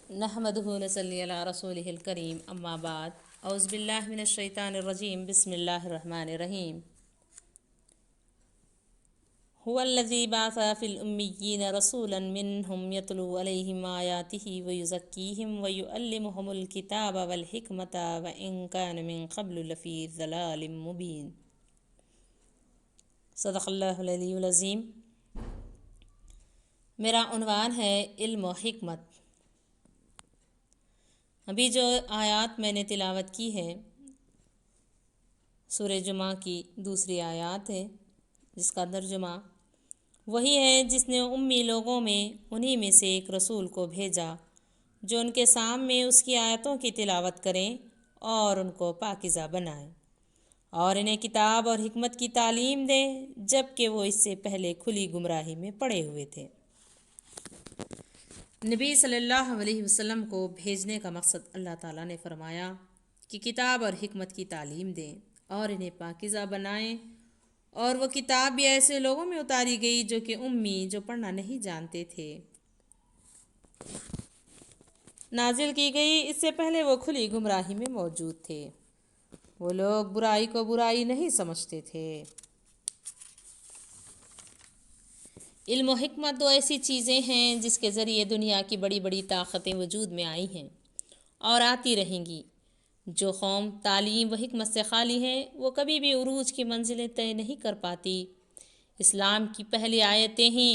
نحمدہ نصلی علی رسولہ الکریم اما بعد اعوذ باللہ من الشیطان الرجیم بسم اللہ الرحمن الرحیم هو الذی بعث فی الامیین رسولا منہم یتلو علیہم آیاتہ ویزکیہم ویعلمہم الکتاب والحکمۃ وإن کان من قبل لفی ضلال مبین۔ صدق اللہ العلی العظیم۔ میرا عنوان ہے علم و حکمت۔ ابھی جو آیات میں نے تلاوت کی ہے سورہ جمعہ کی دوسری آیات ہے، جس کا ترجمہ وہی ہے جس نے امی لوگوں میں انہی میں سے ایک رسول کو بھیجا جو ان کے سامنے اس کی آیتوں کی تلاوت کریں اور ان کو پاکیزہ بنائیں اور انہیں کتاب اور حکمت کی تعلیم دیں، جبکہ وہ اس سے پہلے کھلی گمراہی میں پڑے ہوئے تھے۔ نبی صلی اللہ علیہ وسلم کو بھیجنے کا مقصد اللہ تعالیٰ نے فرمایا کہ کتاب اور حکمت کی تعلیم دیں اور انہیں پاکیزہ بنائیں، اور وہ کتاب بھی ایسے لوگوں میں اتاری گئی جو کہ امی، جو پڑھنا نہیں جانتے تھے، نازل کی گئی۔ اس سے پہلے وہ کھلی گمراہی میں موجود تھے، وہ لوگ برائی کو برائی نہیں سمجھتے تھے۔ علم و حکمت دو ایسی چیزیں ہیں جس کے ذریعے دنیا کی بڑی بڑی طاقتیں وجود میں آئی ہیں اور آتی رہیں گی۔ جو قوم تعلیم و حکمت سے خالی ہے وہ کبھی بھی عروج کی منزلیں طے نہیں کر پاتی۔ اسلام کی پہلی آیتیں ہی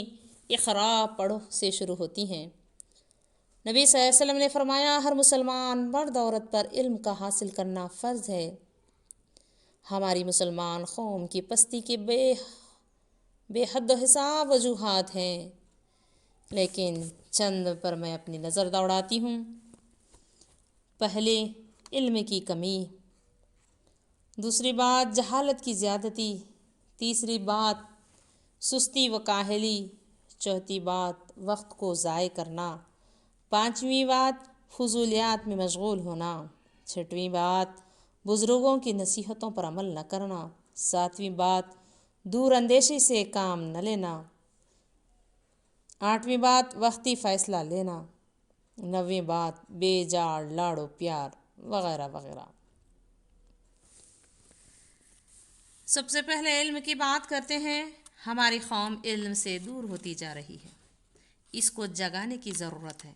اقرا پڑھو سے شروع ہوتی ہیں۔ نبی صلی اللہ علیہ وسلم نے فرمایا ہر مسلمان مرد عورت پر علم کا حاصل کرنا فرض ہے۔ ہماری مسلمان قوم کی پستی کے بے حد و حساب وجوہات ہیں، لیکن چند پر میں اپنی نظر دوڑاتی ہوں۔ پہلے علم کی کمی، دوسری بات جہالت کی زیادتی، تیسری بات سستی و کاہلی، چوتھی بات وقت کو ضائع کرنا، پانچویں بات فضولیات میں مشغول ہونا، چھٹویں بات بزرگوں کی نصیحتوں پر عمل نہ کرنا، ساتویں بات دور اندیشی سے کام نہ لینا، آٹھویں بات وقتی فیصلہ لینا، نویں بات بے جاڑ لاڑو پیار وغیرہ وغیرہ۔ سب سے پہلے علم کی بات کرتے ہیں۔ ہماری قوم علم سے دور ہوتی جا رہی ہے، اس کو جگانے کی ضرورت ہے۔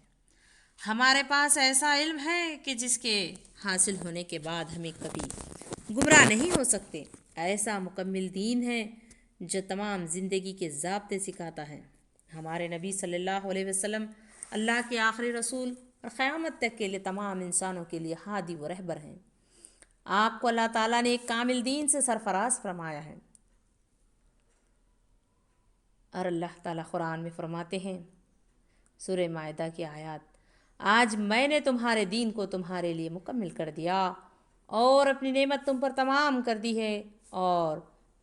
ہمارے پاس ایسا علم ہے کہ جس کے حاصل ہونے کے بعد ہمیں کبھی گمراہ نہیں ہو سکتے۔ ایسا مکمل دین ہے جو تمام زندگی کے ضابطے سکھاتا ہے۔ ہمارے نبی صلی اللہ علیہ وسلم اللہ کے آخری رسول اور قیامت تک کے لیے تمام انسانوں کے لیے ہادی و رہبر ہیں۔ آپ کو اللہ تعالیٰ نے ایک کامل دین سے سرفراز فرمایا ہے، اور اللہ تعالیٰ قرآن میں فرماتے ہیں، سورہ مائدہ کی آیات، آج میں نے تمہارے دین کو تمہارے لیے مکمل کر دیا اور اپنی نعمت تم پر تمام کر دی ہے، اور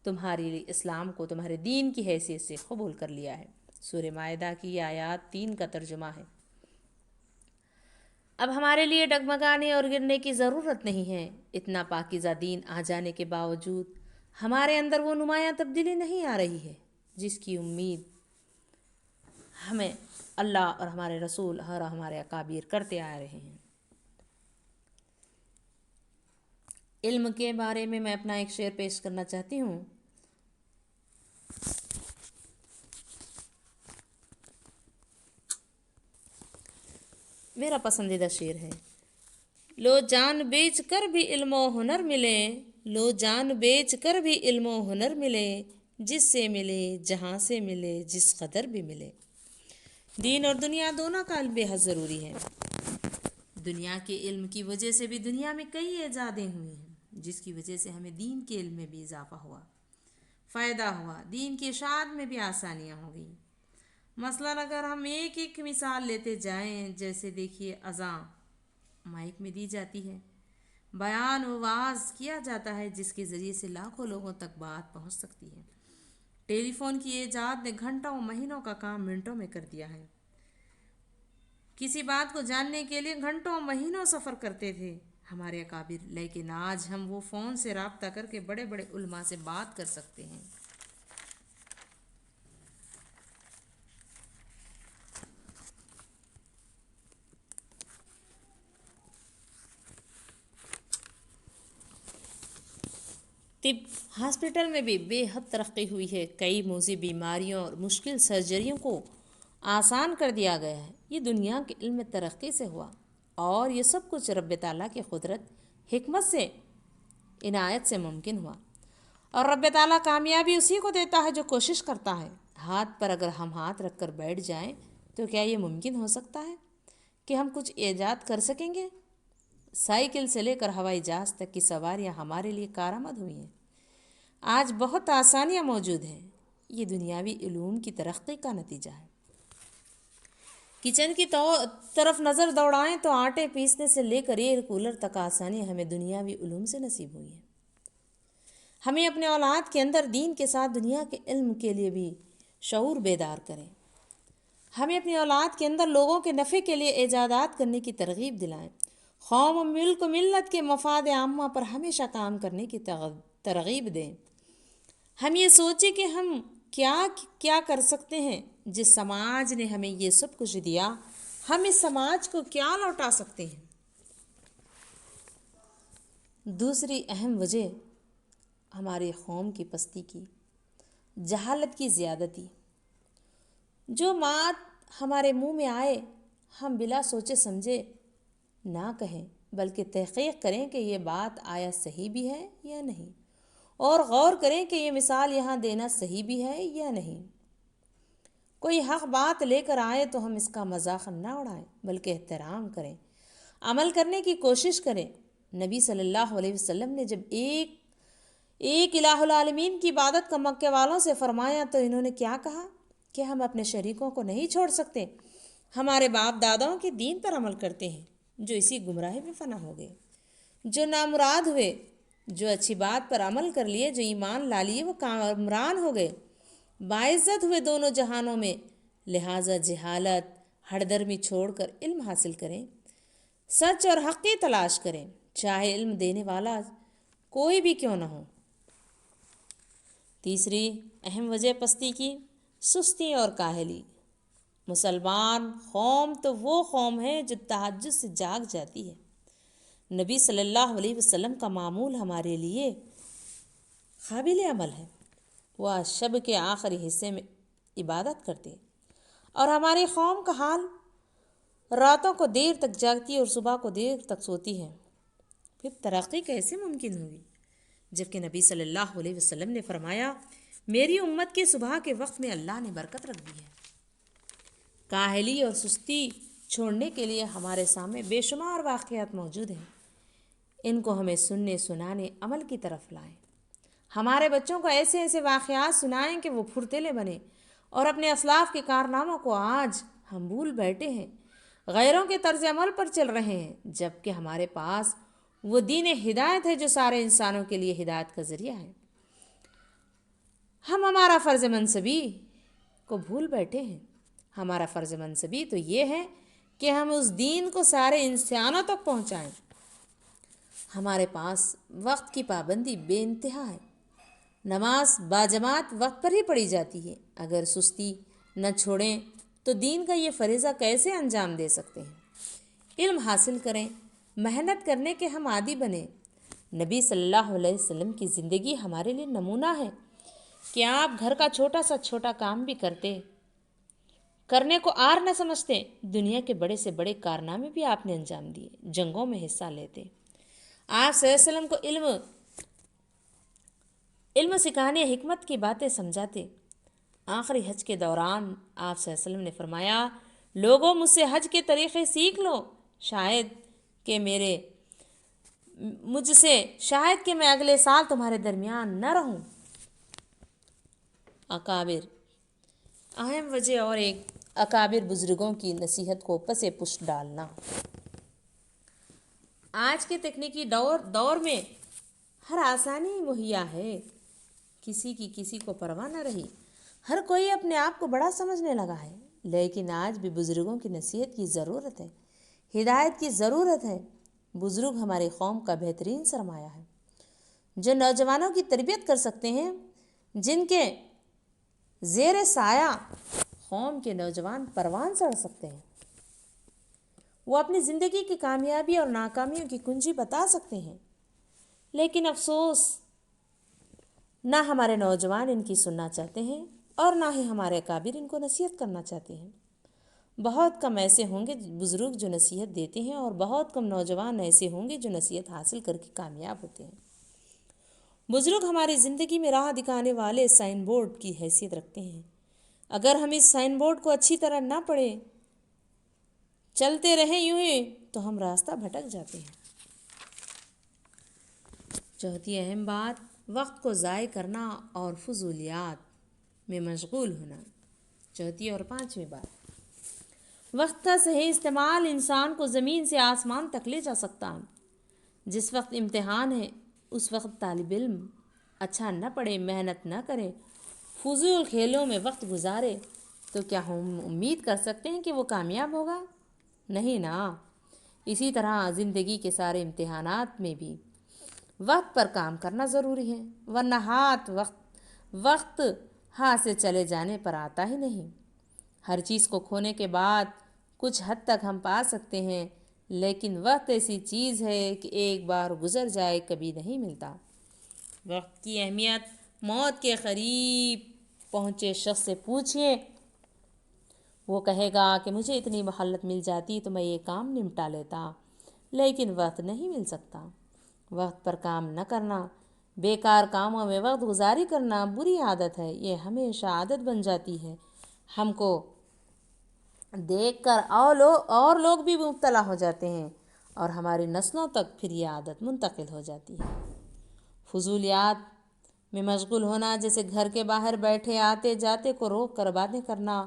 تمہارے لیے اسلام کو تمہارے دین کی حیثیت سے قبول کر لیا ہے۔ سورہ مائدہ کی آیات 3 کا ترجمہ ہے۔ اب ہمارے لیے ڈگمگانے اور گرنے کی ضرورت نہیں ہے۔ اتنا پاکیزہ دین آ جانے کے باوجود ہمارے اندر وہ نمایاں تبدیلی نہیں آ رہی ہے جس کی امید ہمیں اللہ اور ہمارے رسول اور ہمارے اکابر کرتے آ رہے ہیں۔ علم کے بارے میں اپنا ایک شعر پیش کرنا چاہتی ہوں۔ میرا پسندیدہ شعر ہے، لو جان بیچ کر بھی علم و ہنر ملے، لو جان بیچ کر بھی علم و ہنر ملے، جس سے ملے جہاں سے ملے جس قدر بھی ملے۔ دین اور دنیا دونوں کا علم بے حد ضروری ہے۔ دنیا کے علم کی وجہ سے بھی دنیا میں کئی ایجادیں ہوئی ہیں، جس کی وجہ سے ہمیں دین کے علم میں بھی اضافہ ہوا، فائدہ ہوا، دین کی اشاعت میں بھی آسانیاں ہو گئیں۔ مثلاً اگر ہم ایک ایک مثال لیتے جائیں، جیسے دیکھیے اذان مائک میں دی جاتی ہے، بیان و وعظ کیا جاتا ہے جس کے ذریعے سے لاکھوں لوگوں تک بات پہنچ سکتی ہے۔ ٹیلی فون کی ایجاد نے گھنٹوں مہینوں کا کام منٹوں میں کر دیا ہے۔ کسی بات کو جاننے کے لیے گھنٹوں مہینوں سفر کرتے تھے ہمارے اکابر، لیکن آج ہم وہ فون سے رابطہ کر کے بڑے بڑے علماء سے بات کر سکتے ہیں۔ طب ہاسپٹل میں بھی بے حد ترقی ہوئی ہے، کئی موذی بیماریوں اور مشکل سرجریوں کو آسان کر دیا گیا ہے۔ یہ دنیا کے علم میں ترقی سے ہوا، اور یہ سب کچھ رب تعالیٰ کی قدرت، حکمت سے، عنایت سے ممکن ہوا۔ اور رب تعالیٰ کامیابی اسی کو دیتا ہے جو کوشش کرتا ہے۔ ہاتھ پر اگر ہم ہاتھ رکھ کر بیٹھ جائیں تو کیا یہ ممکن ہو سکتا ہے کہ ہم کچھ ایجاد کر سکیں گے؟ سائیکل سے لے کر ہوائی جہاز تک کی سواریاں ہمارے لیے کارآمد ہوئی ہیں۔ آج بہت آسانیاں موجود ہیں۔ یہ دنیاوی علوم کی ترقی کا نتیجہ ہے۔ کچن کی طرف نظر دوڑائیں تو آٹے پیسنے سے لے کر ایئر کولر تک آسانیاں ہمیں دنیاوی علوم سے نصیب ہوئی ہیں۔ ہمیں اپنے اولاد کے اندر دین کے ساتھ دنیا کے علم کے لیے بھی شعور بیدار کریں۔ ہمیں اپنی اولاد کے اندر لوگوں کے نفع کے لیے ایجادات کرنے کی ترغیب دلائیں۔ قوم و ملک و ملت کے مفاد عامہ پر ہمیشہ کام کرنے کی ترغیب دیں۔ ہم یہ سوچیں کہ ہم کیا کر سکتے ہیں۔ جس سماج نے ہمیں یہ سب کچھ دیا، ہم اس سماج کو کیا لوٹا سکتے ہیں۔ دوسری اہم وجہ ہماری قوم کی پستی کی، جہالت کی زیادتی۔ جو بات ہمارے منہ میں آئے ہم بلا سوچے سمجھے نہ کہیں، بلکہ تحقیق کریں کہ یہ بات آیا صحیح بھی ہے یا نہیں، اور غور کریں کہ یہ مثال یہاں دینا صحیح بھی ہے یا نہیں۔ کوئی حق بات لے کر آئے تو ہم اس کا مذاق نہ اڑائیں، بلکہ احترام کریں، عمل کرنے کی کوشش کریں۔ نبی صلی اللہ علیہ وسلم نے جب ایک الہ العالمین کی عبادت کا مکہ والوں سے فرمایا تو انہوں نے کیا کہا کہ ہم اپنے شریکوں کو نہیں چھوڑ سکتے۔ ہمارے باپ داداؤں کے دین پر عمل کرتے ہیں جو اسی گمراہی میں فنا ہو گئے، جو نامراد ہوئے، جو اچھی بات پر عمل کر لیے، جو ایمان لا لیے، وہ کامران ہو گئے، باعزت ہوئے دونوں جہانوں میں۔ لہٰذا جہالت، ہر درمی چھوڑ کر علم حاصل کریں، سچ اور حق کی تلاش کریں، چاہے علم دینے والا کوئی بھی کیوں نہ ہو۔ تیسری اہم وجہ پستی کی، سستی اور کاہلی۔ مسلمان قوم تو وہ قوم ہے جو تہجد سے جاگ جاتی ہے۔ نبی صلی اللہ علیہ وسلم کا معمول ہمارے لیے قابل عمل ہے۔ وہ شب کے آخری حصے میں عبادت کرتے، اور ہماری قوم کا حال راتوں کو دیر تک جاگتی ہے اور صبح کو دیر تک سوتی ہے۔ پھر ترقی کیسے ممکن ہوگی؟ جبکہ نبی صلی اللہ علیہ وسلم نے فرمایا، میری امت کے صبح کے وقت میں اللہ نے برکت رکھ دی ہے۔ کاہلی اور سستی چھوڑنے کے لیے ہمارے سامنے بے شمار واقعات موجود ہیں۔ ان کو ہمیں سننے، سنانے، عمل کی طرف لائیں۔ ہمارے بچوں کو ایسے ایسے واقعات سنائیں کہ وہ پھرتیلے بنیں، اور اپنے اسلاف کے کارناموں کو آج ہم بھول بیٹھے ہیں، غیروں کے طرز عمل پر چل رہے ہیں، جبکہ ہمارے پاس وہ دین ہدایت ہے جو سارے انسانوں کے لیے ہدایت کا ذریعہ ہے۔ ہم ہمارا فرض منصبی کو بھول بیٹھے ہیں۔ ہمارا فرض منصبی تو یہ ہے کہ ہم اس دین کو سارے انسانوں تک پہنچائیں۔ ہمارے پاس وقت کی پابندی بے انتہا ہے۔ نماز باجماعت وقت پر ہی پڑھی جاتی ہے۔ اگر سستی نہ چھوڑیں تو دین کا یہ فریضہ کیسے انجام دے سکتے ہیں؟ علم حاصل کریں، محنت کرنے کے ہم عادی بنیں۔ نبی صلی اللہ علیہ وسلم کی زندگی ہمارے لیے نمونہ ہے کہ آپ گھر کا چھوٹا کام بھی کرنے کو آر نہ سمجھتے۔ دنیا کے بڑے سے بڑے کارنامے بھی آپ نے انجام دیے، جنگوں میں حصہ لیتے۔ آپ صلی اللہ علیہ وسلم کو علم سکھانے، حکمت کی باتیں سمجھاتے۔ آخری حج کے دوران آپ صلی اللہ علیہ وسلم نے فرمایا، لوگوں مجھ سے حج کے طریقے سیکھ لو، شاید کہ میں اگلے سال تمہارے درمیان نہ رہوں۔ اکابر، اہم وجہ اور ایک، اکابر بزرگوں کی نصیحت کو پس پشت ڈالنا۔ آج کے تکنیکی دور میں ہر آسانی مہیا ہے، کسی کو پرواہ نہ رہی، ہر کوئی اپنے آپ کو بڑا سمجھنے لگا ہے۔ لیکن آج بھی بزرگوں کی نصیحت کی ضرورت ہے، ہدایت کی ضرورت ہے۔ بزرگ ہماری قوم کا بہترین سرمایہ ہے، جو نوجوانوں کی تربیت کر سکتے ہیں، جن کے زیر سایہ قوم کے نوجوان پروان چڑھ سکتے ہیں۔ وہ اپنی زندگی کی کامیابی اور ناکامیوں کی کنجی بتا سکتے ہیں۔ لیکن افسوس نہ ہمارے نوجوان ان کی سننا چاہتے ہیں اور نہ ہی ہمارے اکابر ان کو نصیحت کرنا چاہتے ہیں۔ بہت کم ایسے ہوں گے بزرگ جو نصیحت دیتے ہیں، اور بہت کم نوجوان ایسے ہوں گے جو نصیحت حاصل کر کے کامیاب ہوتے ہیں۔ بزرگ ہماری زندگی میں راہ دکھانے والے سائن بورڈ کی حیثیت رکھتے ہیں۔ اگر ہم اس سائن بورڈ کو اچھی طرح نہ پڑھیں، چلتے رہیں یوں ہی، تو ہم راستہ بھٹک جاتے ہیں۔ چوتھی اہم بات، وقت کو ضائع کرنا اور فضولیات میں مشغول ہونا۔ چوتھی اور پانچویں بات، وقت کا صحیح استعمال انسان کو زمین سے آسمان تک لے جا سکتا ہے۔ جس وقت امتحان ہے اس وقت طالب علم اچھا نہ پڑھے، محنت نہ کرے، فضول کھیلوں میں وقت گزارے، تو کیا ہم امید کر سکتے ہیں کہ وہ کامیاب ہوگا؟ نہیں نا۔ اسی طرح زندگی کے سارے امتحانات میں بھی وقت پر کام کرنا ضروری ہے، ورنہ وقت ہاتھ سے چلے جانے پر آتا ہی نہیں۔ ہر چیز کو کھونے کے بعد کچھ حد تک ہم پا سکتے ہیں، لیکن وقت ایسی چیز ہے کہ ایک بار گزر جائے کبھی نہیں ملتا۔ وقت کی اہمیت موت کے قریب پہنچے شخص سے پوچھئے، وہ کہے گا کہ مجھے اتنی مہلت مل جاتی تو میں یہ کام نمٹا لیتا، لیکن وقت نہیں مل سکتا۔ وقت پر کام نہ کرنا، بیکار کاموں میں وقت گزاری کرنا بری عادت ہے۔ یہ ہمیشہ عادت بن جاتی ہے۔ ہم کو دیکھ کر اور لوگ بھی مبتلا ہو جاتے ہیں، اور ہماری نسلوں تک پھر یہ عادت منتقل ہو جاتی ہے۔ فضولیات میں مشغول ہونا، جیسے گھر کے باہر بیٹھے آتے جاتے کو روک کر باتیں کرنا،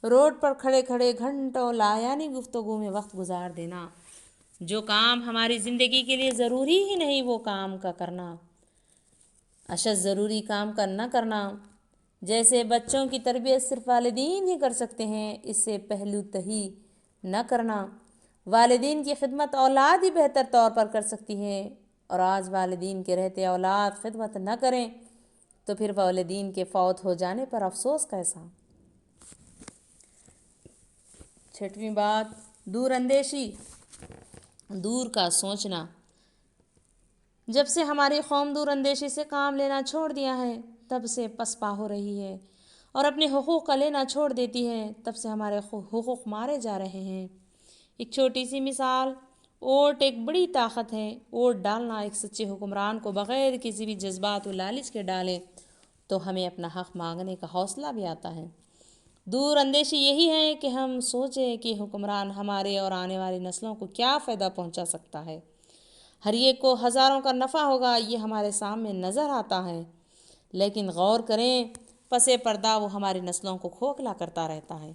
روڈ پر کھڑے کھڑے گھنٹوں لایعنی گفتگو میں وقت گزار دینا، جو کام ہماری زندگی کے لیے ضروری ہی نہیں وہ کام کا کرنا، اشد ضروری کام کا نہ کرنا۔ جیسے بچوں کی تربیت صرف والدین ہی کر سکتے ہیں، اس سے پہلو تہی نہ کرنا۔ والدین کی خدمت اولاد ہی بہتر طور پر کر سکتی ہے، اور آج والدین کے رہتے اولاد خدمت نہ کریں تو پھر والدین کے فوت ہو جانے پر افسوس کیسا۔ چھٹویں بات، دور اندیشی، دور کا سوچنا۔ جب سے ہماری قوم دور اندیشی سے کام لینا چھوڑ دیا ہے، تب سے پسپا ہو رہی ہے اور اپنے حقوق کا لینا چھوڑ دیتی ہے، تب سے ہمارے حقوق مارے جا رہے ہیں۔ ایک چھوٹی سی مثال، ووٹ ایک بڑی طاقت ہے۔ ووٹ ڈالنا ایک سچے حکمران کو بغیر کسی بھی جذبات و لالچ کے ڈالیں تو ہمیں اپنا حق مانگنے کا حوصلہ بھی آتا ہے۔ دور اندیشی یہی ہے کہ ہم سوچیں کہ حکمران ہمارے اور آنے والی نسلوں کو کیا فائدہ پہنچا سکتا ہے، ہر ایک کو ہزاروں کا نفع ہوگا، یہ ہمارے سامنے نظر آتا ہے، لیکن غور کریں پس پردہ وہ ہماری نسلوں کو کھوکھلا کرتا رہتا ہے،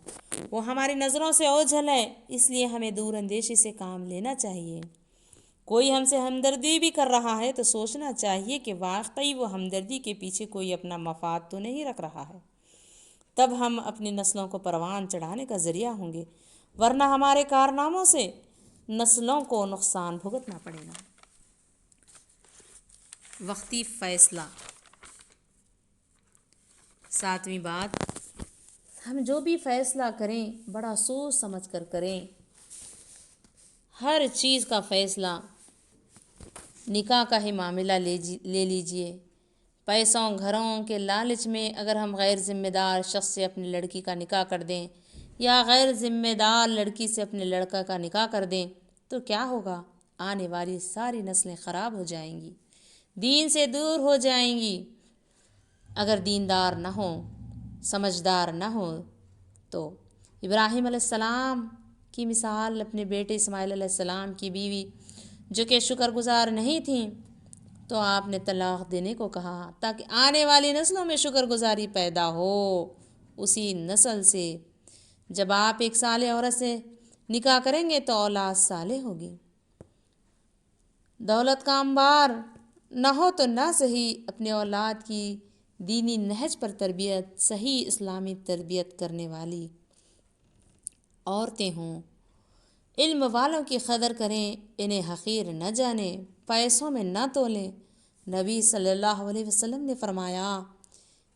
وہ ہماری نظروں سے اوجھل ہے۔ اس لیے ہمیں دور اندیشی سے کام لینا چاہیے۔ کوئی ہم سے ہمدردی بھی کر رہا ہے تو سوچنا چاہیے کہ واقعی وہ ہمدردی کے پیچھے کوئی اپنا مفاد تو نہیں رکھ رہا ہے، تب ہم اپنی نسلوں کو پروان چڑھانے کا ذریعہ ہوں گے، ورنہ ہمارے کارناموں سے نسلوں کو نقصان بھگتنا پڑے گا۔ وقتی فیصلہ۔ ساتویں بات، ہم جو بھی فیصلہ کریں بڑا سوچ سمجھ کر کریں۔ ہر چیز کا فیصلہ، نکاح کا ہی معاملہ لے لیجئے۔ پیسوں گھروں کے لالچ میں اگر ہم غیر ذمہ دار شخص سے اپنی لڑکی کا نکاح کر دیں یا غیر ذمہ دار لڑکی سے اپنے لڑکا کا نکاح کر دیں تو کیا ہوگا؟ آنے والی ساری نسلیں خراب ہو جائیں گی، دین سے دور ہو جائیں گی۔ اگر دیندار نہ ہوں، سمجھدار نہ ہوں تو ابراہیم علیہ السلام کی مثال، اپنے بیٹے اسماعیل علیہ السلام کی بیوی جو کہ شکر گزار نہیں تھیں تو آپ نے طلاق دینے کو کہا تاکہ آنے والی نسلوں میں شکر گزاری پیدا ہو۔ اسی نسل سے جب آپ ایک صالح عورت سے نکاح کریں گے تو اولاد صالح ہوگی۔ دولت کا انبار نہ ہو تو نہ صحیح، اپنے اولاد کی دینی نہج پر تربیت، صحیح اسلامی تربیت کرنے والی عورتیں ہوں۔ علم والوں کی قدر کریں، انہیں حقیر نہ جانیں، پیسوں میں نہ تولیں۔ نبی صلی اللہ علیہ وسلم نے فرمایا،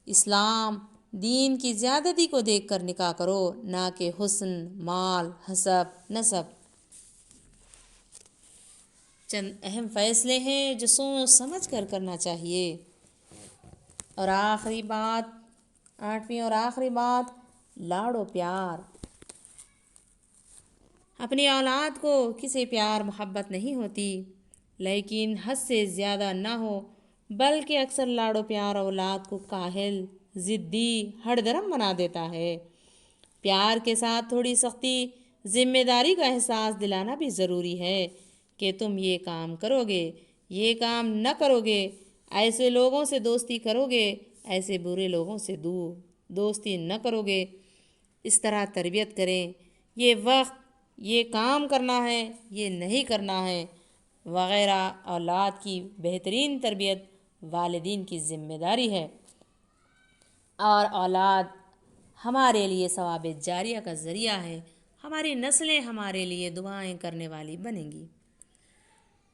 اسلام دین کی زیادتی کو دیکھ کر نکاح کرو، نہ کہ حسن، مال، حسب، نسب۔ چند اہم فیصلے ہیں جو سوچ سمجھ کر کرنا چاہیے۔ اور آخری بات، 8ویں اور آخری بات، لاڑ و پیار۔ اپنی اولاد کو کسی پیار محبت نہیں ہوتی، لیکن حد سے زیادہ نہ ہو، بلکہ اکثر لاڑ و پیار اولاد کو کاہل، ضدی، ہڑ درم بنا دیتا ہے۔ پیار کے ساتھ تھوڑی سختی، ذمہ داری کا احساس دلانا بھی ضروری ہے کہ تم یہ کام کرو گے، یہ کام نہ کرو گے، ایسے لوگوں سے دوستی کرو گے، ایسے برے لوگوں سے دوستی نہ کرو گے، اس طرح تربیت کریں، یہ وقت یہ کام کرنا ہے، یہ نہیں کرنا ہے وغیرہ۔ اولاد کی بہترین تربیت والدین کی ذمہ داری ہے، اور اولاد ہمارے لیے ثواب جاریہ کا ذریعہ ہے، ہماری نسلیں ہمارے لیے دعائیں کرنے والی بنیں گی۔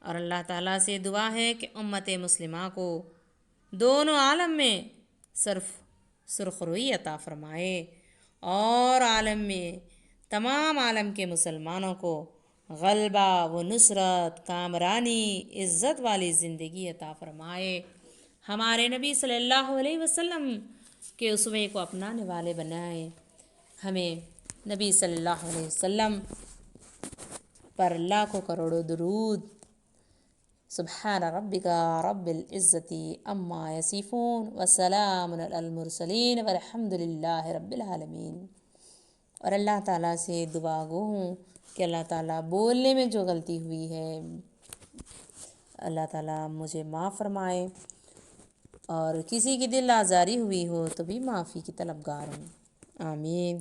اور اللہ تعالیٰ سے دعا ہے کہ امت مسلمہ کو دونوں عالم میں سرخروئی عطا فرمائے، اور عالم میں تمام عالم کے مسلمانوں کو غلبہ و نصرت، کامرانی، عزت والی زندگی عطا فرمائے، ہمارے نبی صلی اللہ علیہ وسلم کے اسوے کو اپنانے والے بنائے، ہمیں نبی صلی اللہ علیہ وسلم پر لاکھوں کروڑوں درود۔ سبحان ربک رب العزت عما یصفون وسلام علی المرسلین والحمد للہ رب العالمین۔ اور اللہ تعالیٰ سے دعا گو ہوں کہ اللہ تعالیٰ بولنے میں جو غلطی ہوئی ہے اللہ تعالیٰ مجھے معاف فرمائے، اور کسی کی دل آزاری ہوئی ہو تو بھی معافی کی طلبگار ہوں، آمین۔